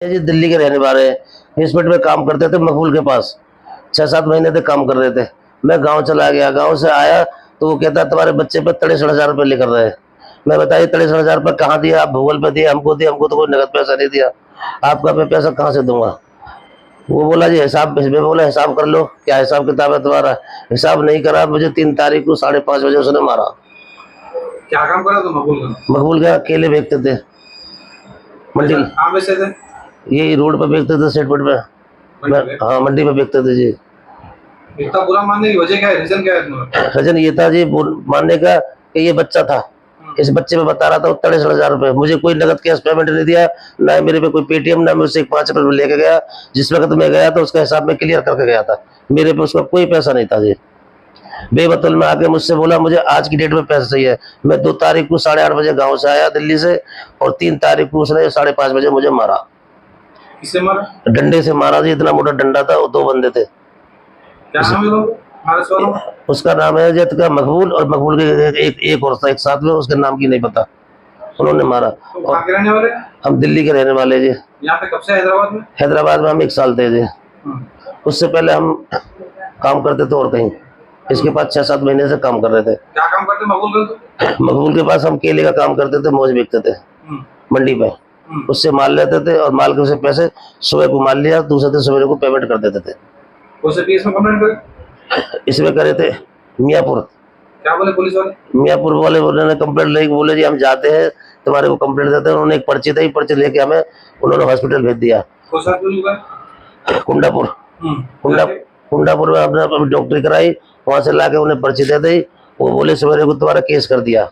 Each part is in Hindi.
जी दिल्ली के रहने वाले हैं। इस में काम करते थे मकबूल के पास। 6-7 महीने तक काम कर रहे थे। मैं गांव चला गया, गांव से आया तो वो कहता तुम्हारे बच्चे पे 63,000 रुपये लेकर रहे हैं। मैं बताइए 63,000 रुपये कहाँ दिया? आप भूगोल पे दिए, हमको तो कोई नगद पैसा नहीं दिया। आपका मैं पैसा कहाँ से दूंगा? वो बोला जी हिसाब, मैं बोला हिसाब कर लो, क्या हिसाब किताब है तुम्हारा? हिसाब नहीं करा, मुझे 3 तारीख को 5:30 बजे उसने मारा। क्या काम करा तो मकबूल का केले बेचते थे मंडी। कहाँ बेचते थे? यही रोड पे बेचते थे, सेटपट पे। हाँ मंडी में बेचते थे जी। इतना बुरा मानने की वजह क्या है, रीजन क्या है? रीजन ये था जी मानने का कि ये बच्चा था, इस बच्चे में बता रहा था 63,000 रुपए। मुझे कोई नगद कैश पेमेंट नहीं दिया, ना मेरे पे कोई पेटीएम, ना मुझसे 5 रुपए लेके गया। जिस वक्त मैं गया तो उसका हिसाब में क्लियर करके गया था, मेरे पे उसका कोई पैसा नहीं था जी। बेबतल में आके मुझसे बोला मुझे आज की डेट में पैसा चाहिए। मैं 2 तारीख को 8:30 बजे गाँव से आया दिल्ली से, और 3 तारीख को उसने 5:30 बजे मुझे मारा। किससे मारा? डंडे से मारा जी, इतना मोटा डंडा था। वो 2 बंदे थे। क्या नाम है लोग? उसका नाम है जत का मकबूल, और मकबूल के एक और था एक साथ में, उसके नाम की नहीं पता। उन्होंने मारा। तो कहाँ के रहने वाले? हम दिल्ली के रहने वाले जी। यहाँ पे कब से हैदराबाद में? हैदराबाद में हम 1 साल थे जी। उससे पहले हम काम करते थे और कहीं। इसके पास 6-7 महीने से काम कर रहे थे। क्या काम करते मकबूल कर? मकबूल के पास हम केले का काम करते थे, मौज बेचते थे मंडी में। उससे माल लेते थे और माल के उसे पैसे सुबह को माल लिया, दूसरे दिन सवेरे को पेमेंट कर देते थे। उसे केस में कंप्लेंट करे? इसमें करे थे मियापुर। क्या बोले पुलिस वाले? मियापुर वाले उन्होंने कंप्लेंट लेके बोले जी हम जाते हैं तुम्हारे को कंप्लेंट देते हैं। उन्होंने एक पर्ची दी, पर्ची लेके हमें उन्होंने हॉस्पिटल भेज दिया। कुंडापुर। कुंडापुर में अपने डॉक्टरी कराई, वहां से लाके उन्हें पर्ची दे दी। वो बोले सवेरे को तुम्हारा केस कर दिया।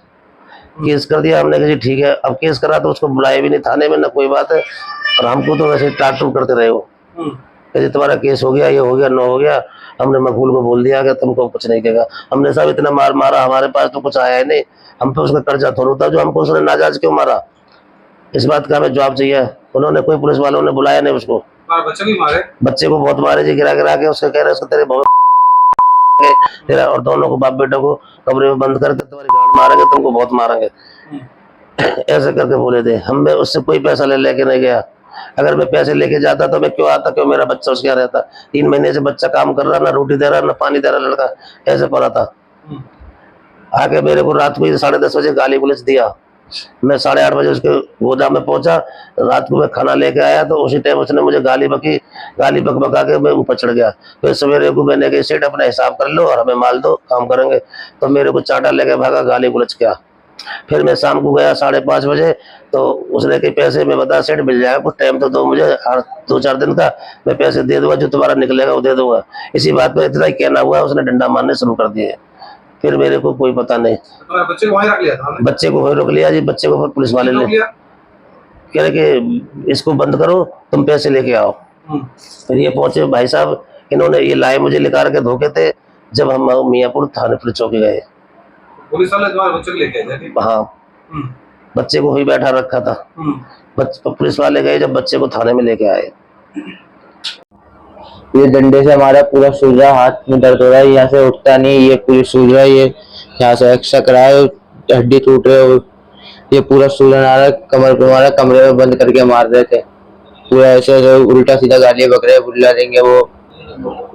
केस कर दिया, हमने कहा जी ठीक है। अब केस करा तो उसको बुलाया भी नहीं थाने में, ना कोई बात है। और हमको तो वैसे टाट टूट करते रहे हो कि तुम्हारा केस हो गया, ये हो गया, न हो गया। हमने मकबूल को बोल दिया कि तुमको कुछ नहीं कहेगा। हमने साहब इतना मार मारा, हमारे पास तो कुछ आया ही नहीं। हम पे उसका कर्जा थोड़ा था जो हमको उसने नाजायज क्यों मारा, इस बात का हमें जवाब चाहिए। उन्होंने कोई पुलिस वालों ने बुलाया नहीं उसको। बच्चे भी मारे? बच्चे को बहुत मारे जी, गिरा गिरा के। उसके कह रहे उसको तेरे बहुत तेरा और दोनों को बाप बेटा को कमरे में बंद करके तुम्हारी गांड मारेंगे, तुमको बहुत मारेंगे, ऐसे करके बोले थे। हम उससे कोई पैसा लेके नहीं गया। अगर मैं पैसे लेके जाता तो मैं क्यों आता, क्यों मेरा बच्चा उसके यहाँ रहता? 3 महीने से बच्चा काम कर रहा, ना रोटी दे रहा, ना पानी दे रहा, लड़का ऐसे पड़ा था। आके मेरे को रात को 10:30 बजे गाली गुलच दिया। मैं 8:30 बजे उसके गोदाम में पहुंचा। रात को मैं खाना लेके आया तो उसी टाइम उसने मुझे गाली बक बका के मैं ऊपर चढ़ गया। फिर सवेरे को मैंने कहा सेठ अपना हिसाब कर लो और हमें माल दो, काम करेंगे। तो मेरे को चाटा लेके भागा, गाली गुलच किया। फिर मैं शाम को गया 5:30 बजे, तो उसने कहा पैसे, मैं बता सेठ मिल जाएगा, कुछ टाइम तो दो मुझे, 2-4 दिन का मैं पैसे दे दूंगा, जो तुम्हारा निकलेगा वो दे दूंगा। इसी बात पर इतना ही कहना हुआ, उसने डंडा मारने शुरू कर दिए। फिर मेरे को कोई पता नहीं। तो बच्चे को वहीं रख लिया था? बच्चे को रोक लिया जी। बच्चे को पुलिस वाले ने कह रहे कि इसको बंद करो, तुम पैसे लेके आओ। फिर ये पहुंचे भाई साहब, इन्होंने ये लाए मुझे लिखा के धोखे थे। जब हम मियापुर थाने पुलिस चौकी गए, पुलिस वाले तुम्हारे बच्चे को लेके आए? हाँ, बच्चे को ही बैठा रखा था। पुलिस वाले गए, जब बच्चे को थाने में लेके आए। ये डंडे से हमारा पूरा सूज रहा, हाथ में दर्द हो रहा है, यहाँ से उठता नहीं। ये पूरी सूज रहा है, ये यहाँ से एक्स्ट्रा कराए, हड्डी टूट रहे हो, ये पूरा सूजन आ रहा है कमर पे। हमारा कमरे में बंद करके मार रहे थे, पूरा ऐसे उल्टा सीधा गालियां बक रहे, बुला देंगे वो।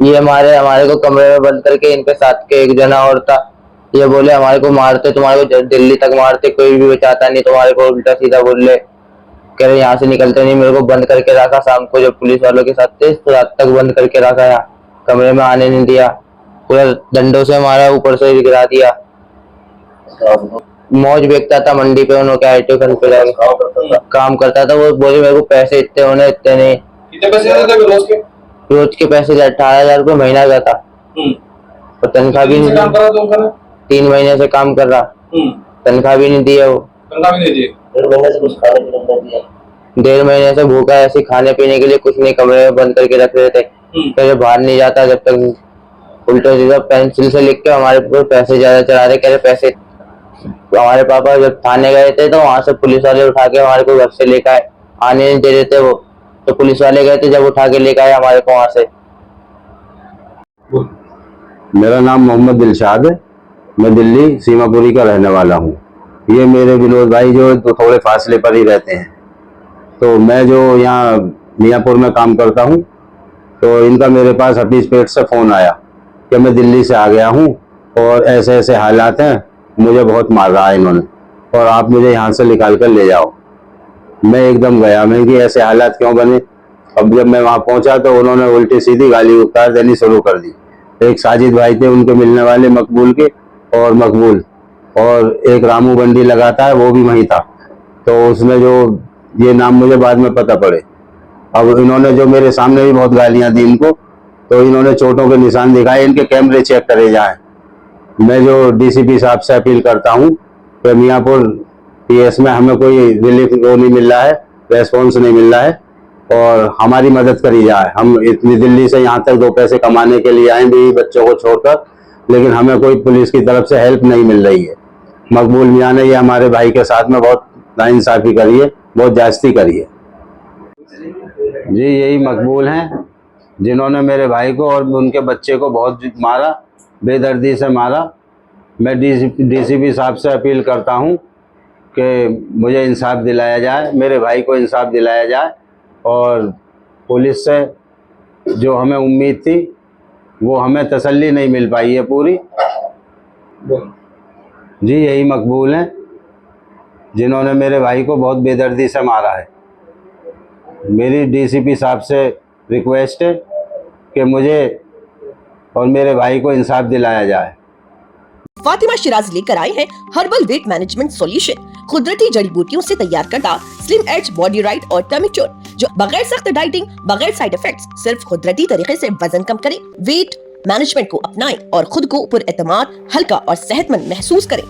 ये हमारे को कमरे में बंद करके, इनके साथ के एक जना और था, ये बोले हमारे को मारते, तुम्हारे को दिल्ली तक मारते, कोई भी बचाता नहीं तुम्हारे को, उल्टा सीधा बोल रहे। कह रहे यहाँ से निकलते नहीं। मेरे को बंद करके रखा, शाम को जब पुलिस वालों के साथ थे तो रात तक बंद करके रखा, यहाँ कमरे में आने नहीं दिया। पूरा डंडों से हमारा ऊपर से गिरा दिया। मौज बेचता था मंडी पे, उन्होंने आईटी पे काम करता था। वो बोले मेरे को पैसे इतने होने, इतने नहीं। कितने पैसे देते थे रोज के? रोज के पैसे 18,000 रुपये महीना का था। और तनख्वाह भी नहीं, 3 महीने से काम कर रहा, तनख्वाह भी नहीं दिया। वो तनख्वाह भी नहीं दी? 1.5 महीने से कुछ खाने पीने नहीं दिया। 1.5 महीने से भूखा, ऐसे खाने पीने के लिए कुछ नहीं, कमरे में बंद करके रख रहे थे। फिर बाहर नहीं जाता जब तक। उल्टा सीधा पेंसिल से लिख के हमारे ऊपर पैसे ज्यादा चढ़ा रहे। कह रहे पैसे, हमारे पापा जब थाने गए थे तो वहां से पुलिस वाले उठा के हमारे को घर से लेकर आए, आने नहीं दे रहे थे वो, तो पुलिस वाले गए थे, जब उठा के लेकर आए हमारे को वहां से। मेरा नाम मोहम्मद दिलशाद है, मैं दिल्ली सीमापुरी का रहने वाला हूँ। ये मेरे विनोद भाई जो तो थोड़े फासले पर ही रहते हैं, तो मैं जो यहाँ मियाँपुर में काम करता हूँ। तो इनका मेरे पास हफीज पेट से फ़ोन आया कि मैं दिल्ली से आ गया हूँ और ऐसे ऐसे हालात हैं, मुझे बहुत मार रहा है इन्होंने और आप मुझे यहाँ से निकाल कर ले जाओ। मैं एकदम गया, मैं कि ऐसे हालात क्यों बने। अब जब मैं वहाँ पहुँचा तो उन्होंने उल्टी सीधी गाली उतार देनी शुरू कर दी। एक साजिद भाई थे उनके मिलने वाले मकबूल के, और मकबूल, और एक रामू बंडी लगाता है वो भी वहीं था। तो उसने जो ये नाम मुझे बाद में पता पड़े। अब इन्होंने जो मेरे सामने भी बहुत गालियां दी इनको, तो इन्होंने चोटों के निशान दिखाए, इनके कैमरे चेक करे जाएं। मैं जो डीसीपी साहब से अपील करता हूं कि मियाँपुर पीएस में हमें कोई रिलीफ वो नहीं मिल रहा है, रेस्पॉन्स नहीं मिल रहा है और हमारी मदद करी जाए। हम इतनी दिल्ली से यहाँ तक 2 पैसे कमाने के लिए आए भी बच्चों को छोड़कर, लेकिन हमें कोई पुलिस की तरफ से हेल्प नहीं मिल रही है। मकबूल मियाँ ने ये हमारे भाई के साथ में बहुत नाइंसाफी करी है, बहुत ज्यादती करी है। जी यही मकबूल हैं जिन्होंने मेरे भाई को और उनके बच्चे को बहुत मारा, बेदर्दी से मारा। मैं डीसीपी साहब से अपील करता हूं कि मुझे इंसाफ दिलाया जाए, मेरे भाई को इंसाफ दिलाया जाए और पुलिस से जो हमें उम्मीद थी वो हमें तसल्ली नहीं मिल पाई है पूरी। जी यही मकबूल हैं जिन्होंने मेरे भाई को बहुत बेदर्दी से मारा है। मेरी डीसीपी साहब से रिक्वेस्ट है कि मुझे और मेरे भाई को इंसाफ दिलाया जाए। फातिमा शिराज लेकर आए हैं हर्बल वेट मैनेजमेंट सॉल्यूशन, कुदरती जड़ी बूटियों से तैयार करता स्लिम एज बॉडी राइट और टर्मिचोर, जो बगैर सख्त डाइटिंग, बगैर साइड इफेक्ट्स, सिर्फ कुदरती तरीके से वजन कम करे। वेट मैनेजमेंट को अपनाएं और खुद को पुरएतमाद, हल्का और सेहतमंद महसूस करें।